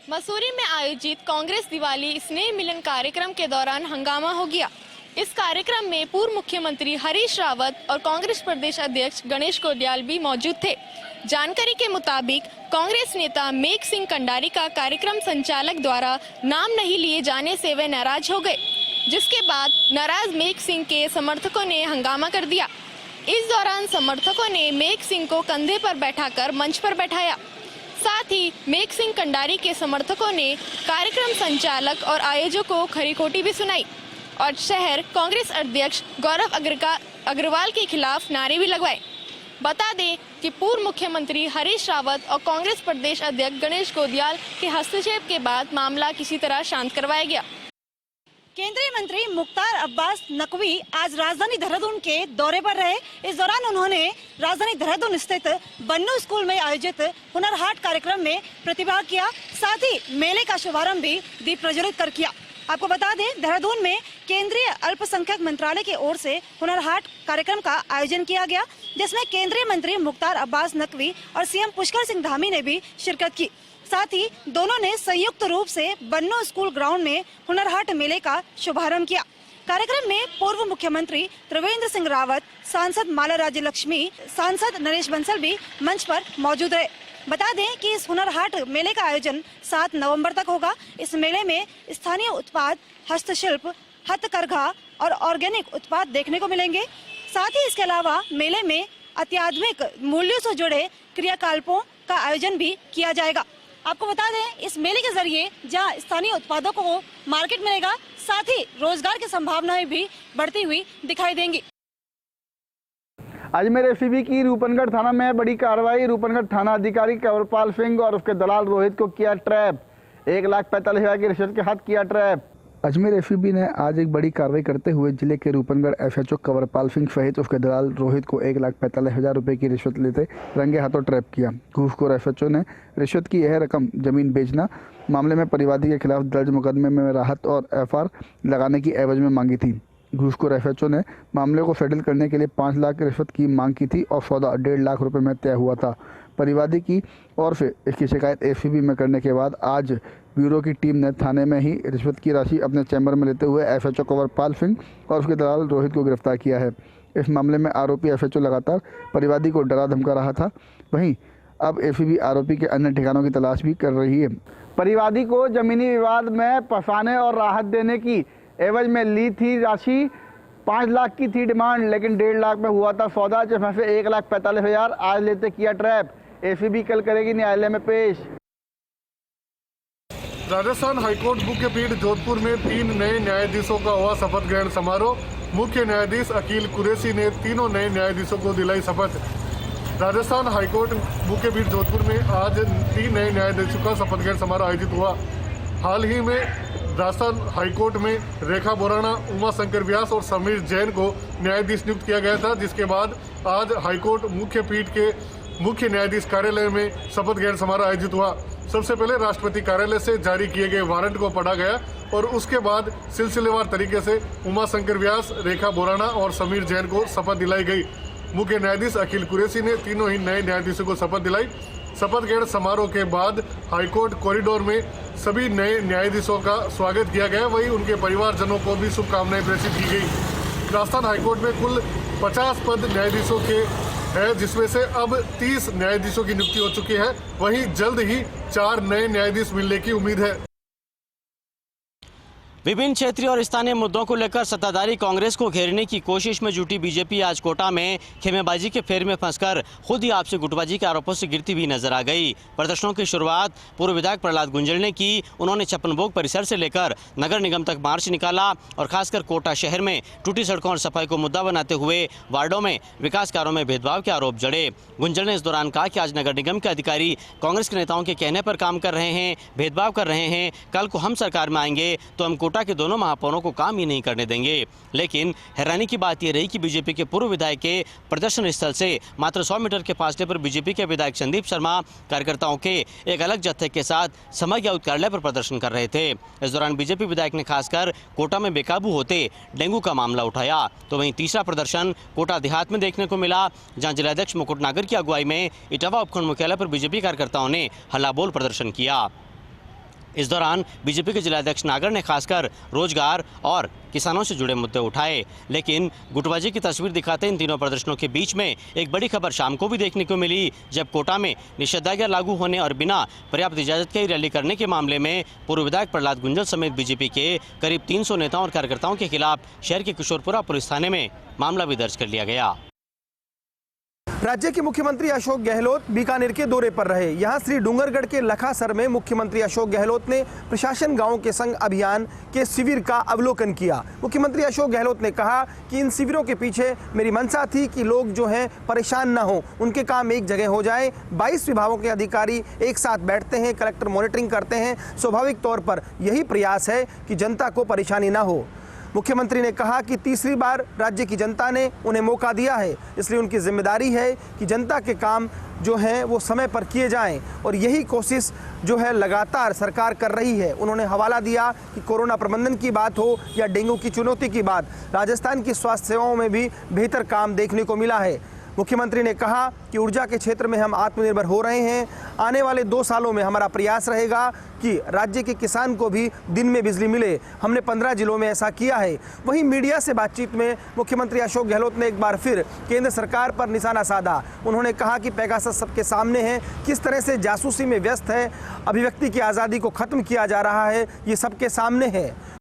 मसूरी में आयोजित कांग्रेस दिवाली स्नेह मिलन कार्यक्रम के दौरान हंगामा हो गया। इस कार्यक्रम में पूर्व मुख्यमंत्री हरीश रावत और कांग्रेस प्रदेश अध्यक्ष गणेश कोडियाल भी मौजूद थे। जानकारी के मुताबिक कांग्रेस नेता मेघ सिंह कंडारी का कार्यक्रम संचालक द्वारा नाम नहीं लिए जाने से वे नाराज हो गए, जिसके बाद नाराज मेघ सिंह के समर्थकों ने हंगामा कर दिया। इस दौरान समर्थकों ने मेघ सिंह को कंधे पर बैठाकर मंच पर बैठाया। साथ ही मेघ सिंह कंडारी के समर्थकों ने कार्यक्रम संचालक और आयोजकों को खरी खोटी भी सुनाई और शहर कांग्रेस अध्यक्ष गौरव अग्रवाल के खिलाफ नारे भी लगवाए। बता दें कि पूर्व मुख्यमंत्री हरीश रावत और कांग्रेस प्रदेश अध्यक्ष गणेश कोडियाल के हस्तक्षेप के बाद मामला किसी तरह शांत करवाया गया। केंद्रीय मंत्री मुख्तार अब्बास नकवी आज राजधानी देहरादून के दौरे पर रहे। इस दौरान उन्होंने राजधानी देहरादून स्थित बन्नू स्कूल में आयोजित हुनर हाट कार्यक्रम में प्रतिभाग किया। साथ ही मेले का शुभारंभ भी दीप प्रज्वलित कर किया। आपको बता दें, देहरादून में केंद्रीय अल्पसंख्यक मंत्रालय की ओर से हुनर हाट कार्यक्रम का आयोजन किया गया, जिसमें केंद्रीय मंत्री मुख्तार अब्बास नकवी और सीएम पुष्कर सिंह धामी ने भी शिरकत की। साथ ही दोनों ने संयुक्त रूप से बन्नू स्कूल ग्राउंड में हुनर हाट मेले का शुभारंभ किया। कार्यक्रम में पूर्व मुख्यमंत्री त्रिवेंद्र सिंह रावत, सांसद माला राज्य लक्ष्मी, सांसद नरेश बंसल भी मंच पर मौजूद रहे। बता दें कि इस हुनर हाट मेले का आयोजन 7 नवंबर तक होगा। इस मेले में स्थानीय उत्पाद, हस्तशिल्प, हथकरघा और ऑर्गेनिक उत्पाद देखने को मिलेंगे। साथ ही इसके अलावा मेले में अत्याधुनिक मूल्यों से जुड़े क्रियाकलापों का आयोजन भी किया जाएगा। आपको बता दें, इस मेले के जरिए जहां स्थानीय उत्पादों को मार्केट मिलेगा, साथ ही रोजगार की संभावनाएं भी बढ़ती हुई दिखाई देंगी। अजमेर एसीबी की रूपनगढ़ थाना में बड़ी कार्रवाई। रूपनगढ़ थाना अधिकारी कंवरपाल सिंह और उसके दलाल रोहित को किया ट्रैप। 1,45,000 की रिश्वत के हाथ किया ट्रैप। अजमेर एसीबी ने आज एक बड़ी कार्रवाई करते हुए जिले के रूपनगढ़ एसएचओ कंवरपाल सिंह सहित उसके दलाल रोहित को 1,45,000 रुपये की रिश्वत लेते रंगे हाथों ट्रैप किया। घूसखोर एसएचओ ने रिश्वत की यह रकम जमीन बेचना मामले में परिवादी के खिलाफ दर्ज मुकदमे में राहत और एफआर लगाने की एवज में मांगी थी। घूसखोर एसएचओ ने मामले को सेटल करने के लिए 5 लाख की रिश्वत की मांग की थी और सौदा 1.5 लाख रुपए में तय हुआ था। परिवादी की ओर से इसकी शिकायत एसीबी में करने के बाद आज ब्यूरो की टीम ने थाने में ही रिश्वत की राशि अपने चैम्बर में लेते हुए एसएचओ कंवरपाल सिंह और उसके दलाल रोहित को गिरफ्तार किया है। इस मामले में आरोपी एसएचओ लगातार परिवादी को डरा धमका रहा था। वहीं अब एसीबी आरोपी के अन्य ठिकानों की तलाश भी कर रही है। परिवादी को जमीनी विवाद में फंसाने और राहत देने की एवज में ली थी राशि। 5 लाख की थी डिमांड, लेकिन 1.5 लाख में हुआ था सौदा, जिसमें से 1,45,000 आज लेते किया ट्रैप। एसीबी कल करेगी न्यायालय में पेश। राजस्थान हाईकोर्ट मुख्य पीठ जोधपुर में 3 नए न्यायाधीशों का हुआ शपथ ग्रहण समारोह। मुख्य न्यायाधीश अकील कुरैशी ने तीनों नए न्यायाधीशों को दिलाई शपथ। राजस्थान हाईकोर्ट मुख्य पीठ जोधपुर में आज 3 नए न्यायाधीशों का शपथ ग्रहण समारोह आयोजित हुआ। हाल ही में राजस्थान हाईकोर्ट में रेखा बोराना, उमा शंकर व्यास और समीर जैन को न्यायाधीश नियुक्त किया गया था, जिसके बाद आज हाईकोर्ट मुख्य पीठ के मुख्य न्यायाधीश कार्यालय में शपथ ग्रहण समारोह आयोजित हुआ। सबसे पहले राष्ट्रपति कार्यालय से जारी किए गए वारंट को पढ़ा गया और उसके बाद सिलसिलेवार तरीके से उमा शंकर व्यास, रेखा बोराना और समीर जैन को शपथ दिलाई गई। मुख्य न्यायाधीश अकील कुरैशी ने तीनों ही नए न्यायाधीशों को शपथ दिलाई। शपथ ग्रहण समारोह के बाद हाईकोर्ट कॉरिडोर में सभी नए न्यायाधीशों का स्वागत किया गया। वहीं उनके परिवारजनों को भी शुभकामनाएं प्रेषित की गई। राजस्थान हाईकोर्ट में कुल 50 पद न्यायाधीशों के है, जिसमें से अब 30 न्यायाधीशों की नियुक्ति हो चुकी है। वहीं जल्द ही 4 नए न्यायाधीश मिलने की उम्मीद है। विभिन्न क्षेत्रीय और स्थानीय मुद्दों को लेकर सत्ताधारी कांग्रेस को घेरने की कोशिश में जुटी बीजेपी आज कोटा में खेमेबाजी के फेर में फंसकर खुद ही आपसी गुटबाजी के आरोपों से गिरती हुई नजर आ गई। प्रदर्शनों की शुरुआत पूर्व विधायक प्रहलाद गुंजल ने की। उन्होंने छप्पनभोग परिसर से लेकर नगर निगम तक मार्च निकाला और खासकर कोटा शहर में टूटी सड़कों और सफाई को मुद्दा बनाते हुए वार्डों में विकास कार्यों में भेदभाव के आरोप जड़े। गुंजल ने इस दौरान कहा कि आज नगर निगम के अधिकारी कांग्रेस के नेताओं के कहने पर काम कर रहे हैं, भेदभाव कर रहे हैं। कल को हम सरकार में आएंगे तो हम कोटा के दोनों महापौरों को काम ही नहीं करने देंगे। लेकिन हैरानी की बात यह रही कि बीजेपी के पूर्व विधायक के प्रदर्शन स्थल से मात्र 100 मीटर के फासले पर बीजेपी के विधायक संदीप शर्मा कार्यकर्ताओं के एक अलग जत्थे के साथ समग्र आयुक्त कार्यालय पर प्रदर्शन कर रहे थे। इस दौरान बीजेपी विधायक ने खासकर कोटा में बेकाबू होते डेंगू का मामला उठाया। तो वहीं तीसरा प्रदर्शन कोटा देहात में देखने को मिला, जहां जिलाध्यक्ष मुकुट नागर की अगुवाई में इटावा उपखंड मुख्यालय पर बीजेपी कार्यकर्ताओं ने हल्ला बोल प्रदर्शन किया। इस दौरान बीजेपी के जिलाध्यक्ष नागर ने खासकर रोजगार और किसानों से जुड़े मुद्दे उठाए। लेकिन गुटबाजी की तस्वीर दिखाते इन तीनों प्रदर्शनों के बीच में एक बड़ी खबर शाम को भी देखने को मिली, जब कोटा में निषेधाज्ञा लागू होने और बिना पर्याप्त इजाजत के रैली करने के मामले में पूर्व विधायक प्रहलाद गुंजल समेत बीजेपी के करीब 300 नेताओं और कार्यकर्ताओं के खिलाफ शहर के किशोरपुरा पुलिस थाने में मामला भी दर्ज कर लिया गया। राज्य के मुख्यमंत्री अशोक गहलोत बीकानेर के दौरे पर रहे। यहां श्री डूंगरगढ़ के लखासर में मुख्यमंत्री अशोक गहलोत ने प्रशासन गांव के संग अभियान के शिविर का अवलोकन किया। मुख्यमंत्री अशोक गहलोत ने कहा कि इन शिविरों के पीछे मेरी मंशा थी कि लोग जो हैं परेशान न हो, उनके काम एक जगह हो जाए। 22 विभागों के अधिकारी एक साथ बैठते हैं, कलेक्टर मॉनिटरिंग करते हैं। स्वाभाविक तौर पर यही प्रयास है कि जनता को परेशानी न हो। मुख्यमंत्री ने कहा कि तीसरी बार राज्य की जनता ने उन्हें मौका दिया है, इसलिए उनकी जिम्मेदारी है कि जनता के काम जो हैं वो समय पर किए जाएं और यही कोशिश जो है लगातार सरकार कर रही है। उन्होंने हवाला दिया कि कोरोना प्रबंधन की बात हो या डेंगू की चुनौती की बात, राजस्थान की स्वास्थ्य सेवाओं में भी बेहतर काम देखने को मिला है। मुख्यमंत्री ने कहा कि ऊर्जा के क्षेत्र में हम आत्मनिर्भर हो रहे हैं। आने वाले 2 सालों में हमारा प्रयास रहेगा कि राज्य के किसान को भी दिन में बिजली मिले। हमने 15 जिलों में ऐसा किया है। वहीं मीडिया से बातचीत में मुख्यमंत्री अशोक गहलोत ने एक बार फिर केंद्र सरकार पर निशाना साधा। उन्होंने कहा कि पेगासस सबके सामने है, किस तरह से जासूसी में व्यस्त है, अभिव्यक्ति की आज़ादी को खत्म किया जा रहा है, ये सबके सामने है।